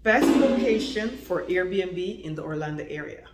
Best location for Airbnb in the Orlando area.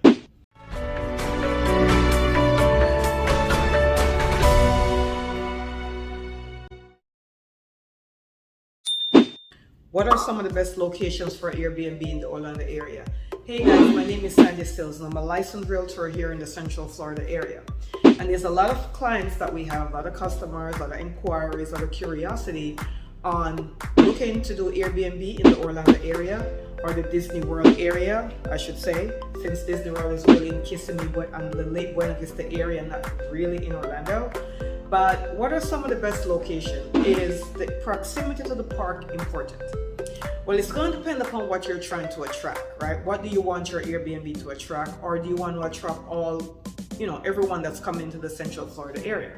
What are some of the best locations for Airbnb in the Orlando area? Hey guys, my name is Sills and I'm a licensed realtor here in the Central Florida area. And there's a lot of clients that we have, a lot of customers, a lot of inquiries, a lot of curiosity on looking to do Airbnb in the Orlando area or the Disney World area, I should say, since Disney World is really in Kissimmee and the Lake Buena Vista area, not really in Orlando. But what are some of the best locations? Is the proximity to the park important? Well, it's going to depend upon what you're trying to attract, right? What do you want your Airbnb to attract? Or do you want to attract everyone that's coming to the Central Florida area?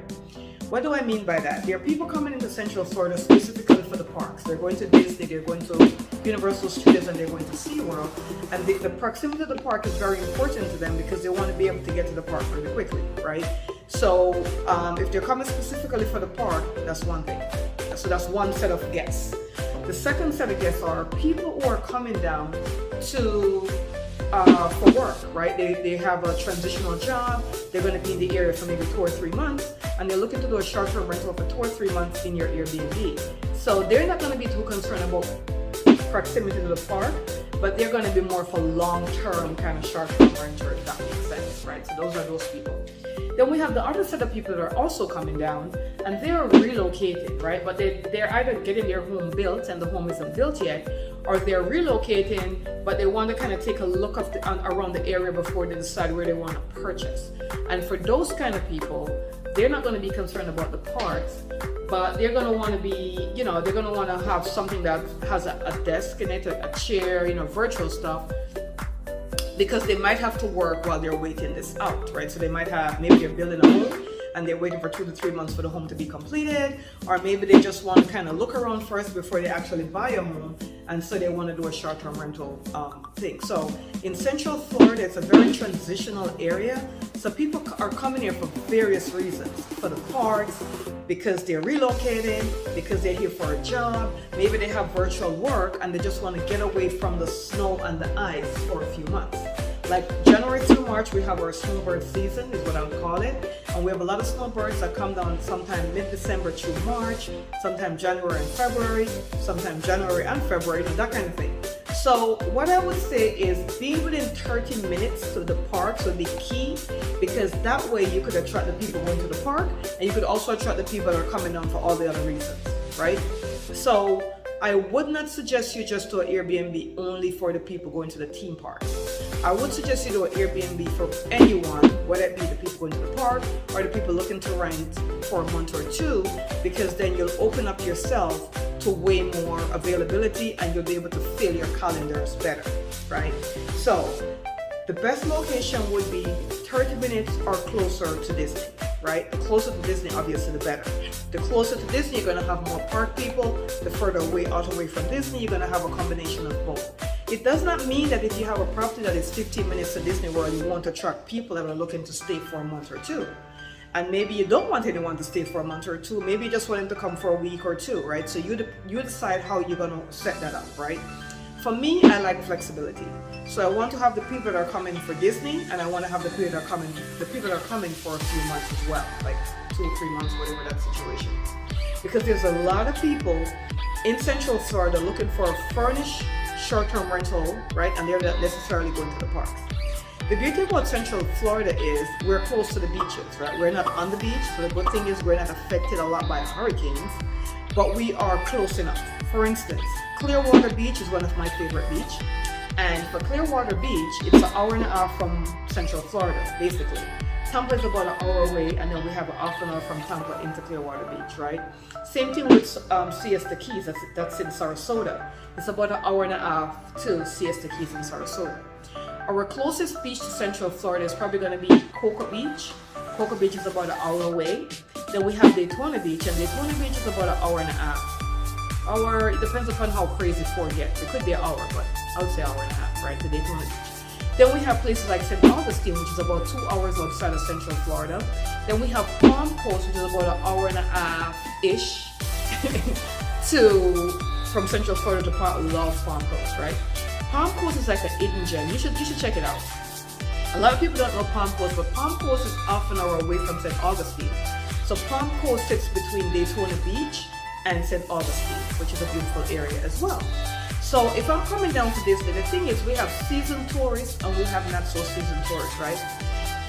What do I mean by that? There are people coming into Central Florida specifically for the parks. They're going to Disney, they're going to Universal Studios, and they're going to SeaWorld. And the proximity to the park is very important to them because they want to be able to get to the park really quickly, right? So if they're coming specifically for the park, that's one thing. So that's one set of guests. The second set of guests are people who are coming down to for work, right? They have a transitional job. They're going to be in the area for maybe 2 or 3 months, and they're looking to do a short-term rental for 2 or 3 months in your Airbnb. So they're not going to be too concerned about proximity to the park, but they're going to be more for long-term kind of short-term renter, if that makes sense, right? So those are those people. Then we have the other set of people that are also coming down, and they're relocating, right? But they're either getting their home built and the home isn't built yet, or they're relocating, but they want to kind of take a look around the area before they decide where they want to purchase. And for those kind of people, they're not going to be concerned about the parks, but they're going to want to be, they're going to want to have something that has a desk in it, a chair, virtual stuff, because they might have to work while they're waiting this out, right? So they might have, maybe they're building a home and they're waiting for 2 to 3 months for the home to be completed, or maybe they just want to kind of look around first before they actually buy a home, and so they want to do a short-term rental thing. So in Central Florida, it's a very transitional area, so people are coming here for various reasons. For the parks, because they're relocating, because they're here for a job, maybe they have virtual work and they just want to get away from the snow and the ice for a few months. Like January to March, we have our snowbird season, is what I would call it. And we have a lot of snowbirds that come down sometime mid-December through March, sometime January and February, sometime January and February, that kind of thing. So what I would say is being within 30 minutes to the parks would be key, because that way you could attract the people going to the park, and you could also attract the people that are coming down for all the other reasons, right? So I would not suggest you just do an Airbnb only for the people going to the theme parks. I would suggest you do an Airbnb for anyone, whether it be the people going to the park or the people looking to rent for a month or two, because then you'll open up yourself to way more availability and you'll be able to fill your calendars better, right? So the best location would be 30 minutes or closer to Disney, right? The closer to Disney, obviously, the better. The closer to Disney, you're going to have more park people. The further away from Disney, you're going to have a combination of both. It does not mean that if you have a property that is 15 minutes to Disney World, you want to attract people that are looking to stay for a month or two. And maybe you don't want anyone to stay for a month or two. Maybe you just want them to come for a week or two, right? So you decide how you're going to set that up, right? For me, I like flexibility. So I want to have the people that are coming for Disney, and I want to have the people that are coming for a few months as well, like 2 or 3 months, whatever that situation is. Because there's a lot of people in Central Florida looking for a furnished short-term rental, right? And they're not necessarily going to the parks. The beauty about Central Florida is we're close to the beaches, right? We're not on the beach, so the good thing is we're not affected a lot by hurricanes, but we are close enough. For instance, Clearwater Beach is one of my favorite beaches. And for Clearwater Beach, it's an hour and a half from Central Florida, basically. Tampa is about an hour away, and then we have an half an hour from Tampa into Clearwater Beach, right? Same thing with Siesta Keys, that's in Sarasota. It's about an hour and a half to Siesta Keys in Sarasota. Our closest beach to Central Florida is probably going to be Cocoa Beach. Cocoa Beach is about an hour away. Then we have Daytona Beach, and Daytona Beach is about an hour and a half. It depends upon how crazy Ford gets. It could be an hour, but I would say hour and a half, right, to Daytona Beach. Then we have places like St. Augustine, which is about 2 hours outside of Central Florida. Then we have Palm Coast, which is about an hour and a half-ish from Central Florida to Love Palm Coast, right? Palm Coast is like a hidden gem. You should check it out. A lot of people don't know Palm Coast, but Palm Coast is half an hour away from St. Augustine. So Palm Coast sits between Daytona Beach and St. Augustine, which is a beautiful area as well. So if I'm coming down to Disney, the thing is we have season tourists and we have not so season tourists, right?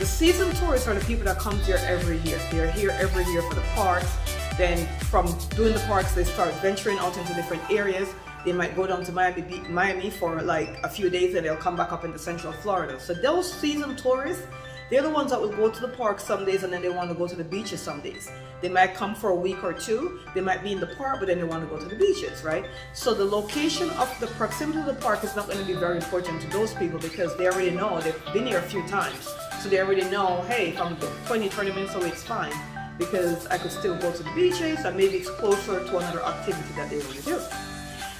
The season tourists are the people that come here every year. They're here every year for the parks. Then from doing the parks, they start venturing out into different areas. They might go down to Miami for like a few days and they'll come back up into Central Florida. So those season tourists, they're the ones that will go to the park some days and then they want to go to the beaches some days. They might come for a week or two. They might be in the park, but then they want to go to the beaches, right? So the location of the proximity to the park is not going to be very important to those people because they already know, they've been here a few times. So they already know, hey, if I'm 20, 30 minutes away, it's fine because I could still go to the beaches and maybe it's closer to another activity that they want to do.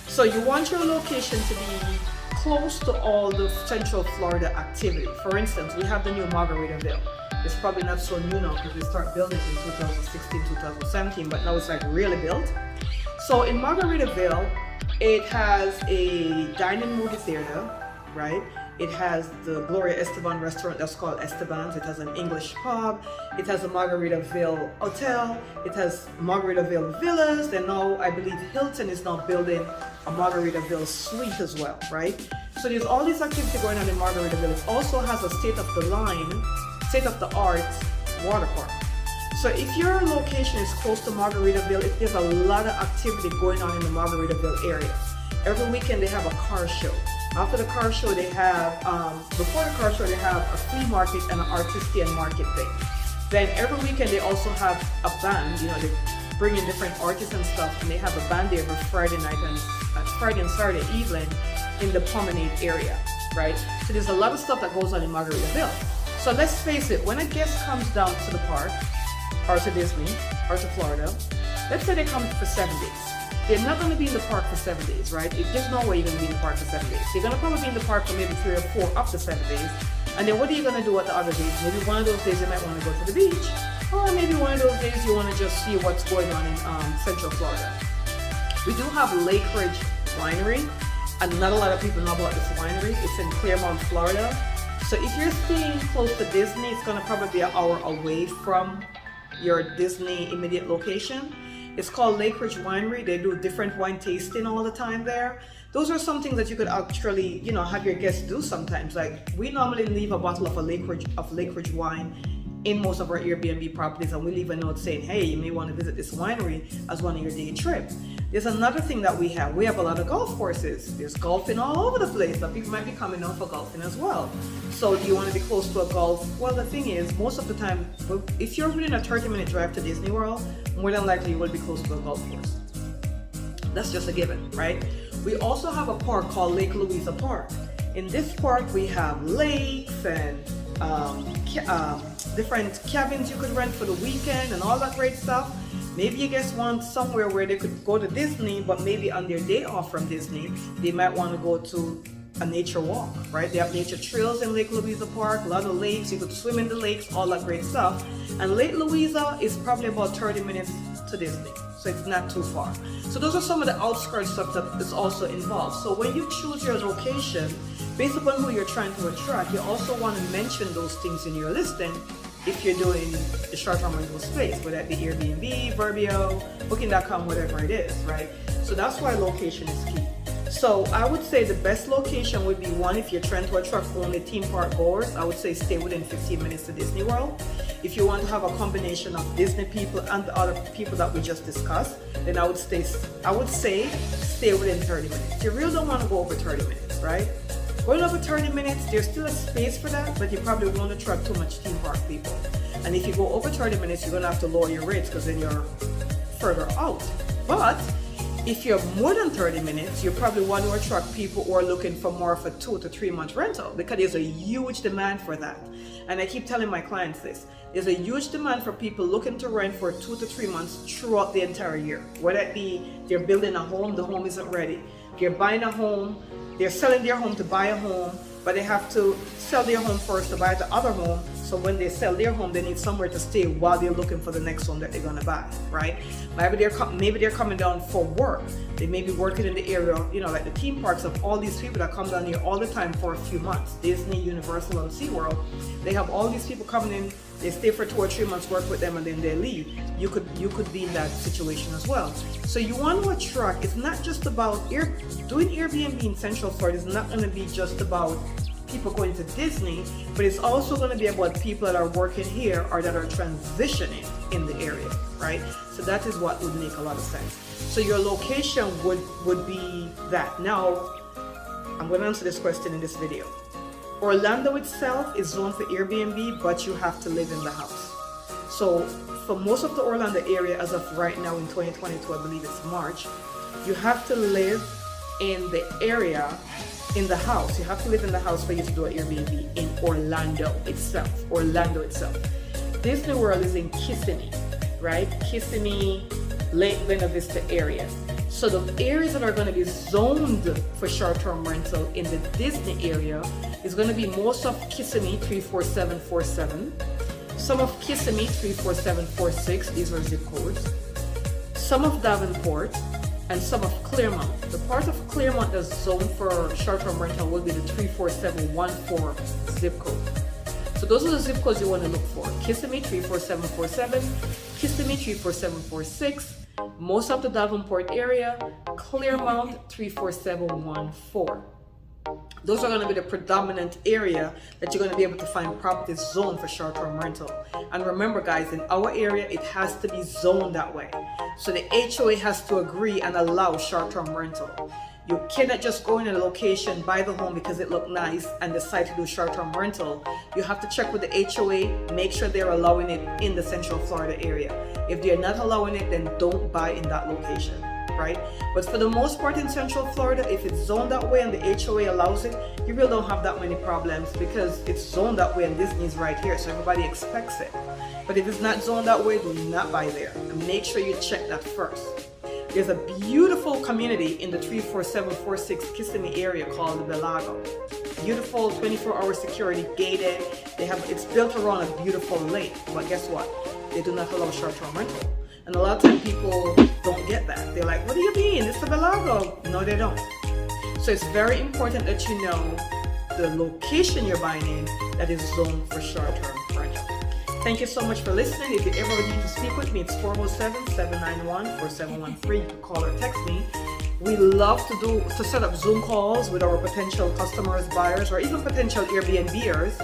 So you want your location to be close to all the Central Florida activity. For instance, we have the new Margaritaville. It's probably not so new now because they start building in 2016, 2017, but now it's like really built. So in Margaritaville, it has a dining movie theater, right? It has the Gloria Esteban restaurant that's called Esteban's. It has an English pub. It has a Margaritaville hotel. It has Margaritaville villas. And now I believe Hilton is now building a Margaritaville suite as well, right? So there's all this activity going on in Margaritaville. It also has a state-of-the-art water park. So if your location is close to Margaritaville, there's a lot of activity going on in the Margaritaville area. Every weekend they have a car show. After the car show, they have, before the car show, they have a flea market and an artisan market thing. Then every weekend they also have a band, you know, they bring in different artists and stuff, and they have a band there every Friday night and Friday and Saturday evening in the promenade area, right? So there's a lot of stuff that goes on in Margaritaville. So let's face it, when a guest comes down to the park, or to Disney, or to Florida, let's say they come for 7 days. They're not going to be in the park for 7 days, right? There's no way you're going to be in the park for 7 days. You're going to probably be in the park for maybe 3 or 4 up to 7 days. And then what are you going to do at the other days? Maybe one of those days you might want to go to the beach. Or maybe one of those days you want to just see what's going on in Central Florida. We do have Lake Ridge Winery. And not a lot of people know about this winery. It's in Clermont, Florida. So if you're staying close to Disney, it's going to probably be an hour away from your Disney immediate location. It's called Lake Ridge Winery. They do different wine tasting all the time there. Those are some things that you could actually, you know, have your guests do sometimes. Like we normally leave a bottle of Lake Ridge wine in most of our Airbnb properties, and we leave a note saying, hey, you may want to visit this winery as one of your day trips. There's another thing that we have. We have a lot of golf courses. There's golfing all over the place, but people might be coming out for golfing as well. So do you want to be close to a golf? Well, the thing is, most of the time, if you're within a 30-minute drive to Disney World, more than likely you will be close to a golf course. That's just a given, right? We also have a park called Lake Louisa Park. In this park, we have lakes and different cabins you could rent for the weekend and all that great stuff. Maybe you guys want somewhere where they could go to Disney, but maybe on their day off from Disney, they might want to go to a nature walk, right? They have nature trails in Lake Louisa Park, a lot of lakes, you could swim in the lakes, all that great stuff. And Lake Louisa is probably about 30 minutes to Disney, so it's not too far. So those are some of the outskirts stuff that is also involved. So when you choose your location, based upon who you're trying to attract, you also want to mention those things in your listing if you're doing the short-term rental space, whether that be Airbnb, Verbio, Booking.com, whatever it is, right? So that's why location is key. So I would say the best location would be one, if you're trying to attract only theme park goers, I would say stay within 15 minutes to Disney World. If you want to have a combination of Disney people and the other people that we just discussed, then I would say stay within 30 minutes. You really don't want to go over 30 minutes, right? Going over 30 minutes, there's still a space for that, but you probably won't attract too much theme park people. And if you go over 30 minutes, you're gonna have to lower your rates because then you're further out. But if you're more than 30 minutes, you probably want to attract people who are looking for more of a 2 to 3 month rental because there's a huge demand for that. And I keep telling my clients this, there's a huge demand for people looking to rent for 2 to 3 months throughout the entire year. Whether it be they're building a home, the home isn't ready. They're buying a home, they're selling their home to buy a home, but they have to sell their home first to buy the other home. So when they sell their home, they need somewhere to stay while they're looking for the next home that they're gonna buy, right? Maybe they're coming down for work. They may be working in the area, you know, like the theme parks of all these people that come down here all the time for a few months. Disney, Universal, and SeaWorld. They have all these people coming in. They stay for 2 or 3 months, work with them, and then they leave. You could be in that situation as well. So you want to attract. It's not just about doing Airbnb in Central Florida. It's not going to be just about people going to Disney, but it's also going to be about people that are working here or that are transitioning in the area, right? So that is what would make a lot of sense. So your location would be that. Now, I'm going to answer this question in this video. Orlando itself is zoned for Airbnb, but you have to live in the house. So for most of the Orlando area, as of right now in 2022, I believe it's March, you have to live in the area, in the house. You have to live in the house for you to do an Airbnb in Orlando itself. Disney World is in Kissimmee, right? Kissimmee, Lake Buena Vista area. So the areas that are going to be zoned for short-term rental in the Disney area is going to be most of Kissimmee 34747, some of Kissimmee 34746, these are zip codes, some of Davenport, and some of Claremont. The part of Claremont that's zoned for short-term rental will be the 34714 zip code. So those are the zip codes you want to look for. Kissimmee 34747, Kissimmee 34746, most of the Davenport area, Claremont 34714. Those are going to be the predominant area that you're going to be able to find properties zoned for short-term rental. And remember guys, in our area, it has to be zoned that way. So the HOA has to agree and allow short-term rental. You cannot just go in a location, buy the home because it looked nice and decide to do short-term rental. You have to check with the HOA, make sure they're allowing it in the Central Florida area. If they're not allowing it, then don't buy in that location, right? But for the most part in Central Florida, if it's zoned that way and the HOA allows it, you really don't have that many problems because it's zoned that way and Disney's right here, so everybody expects it. But if it's not zoned that way, do not buy there. And make sure you check that first. There's a beautiful community in the 34746 Kissimmee area called Belago. Beautiful 24-hour security, gated. It's built around a beautiful lake, but guess what? They do not allow short-term rental. And a lot of times people don't get that. They're like, what do you mean? It's the Belago. No, they don't. So it's very important that you know the location you're buying in that is zoned for short-term rental. Thank you so much for listening. If you ever need to speak with me, it's 407-791-4713. You can call or text me. We love to set up Zoom calls with our potential customers, buyers, or even potential Airbnbers,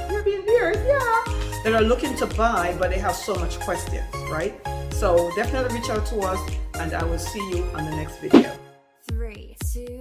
that are looking to buy, but they have so much questions, right? So definitely reach out to us, and I will see you on the next video. 3, 2,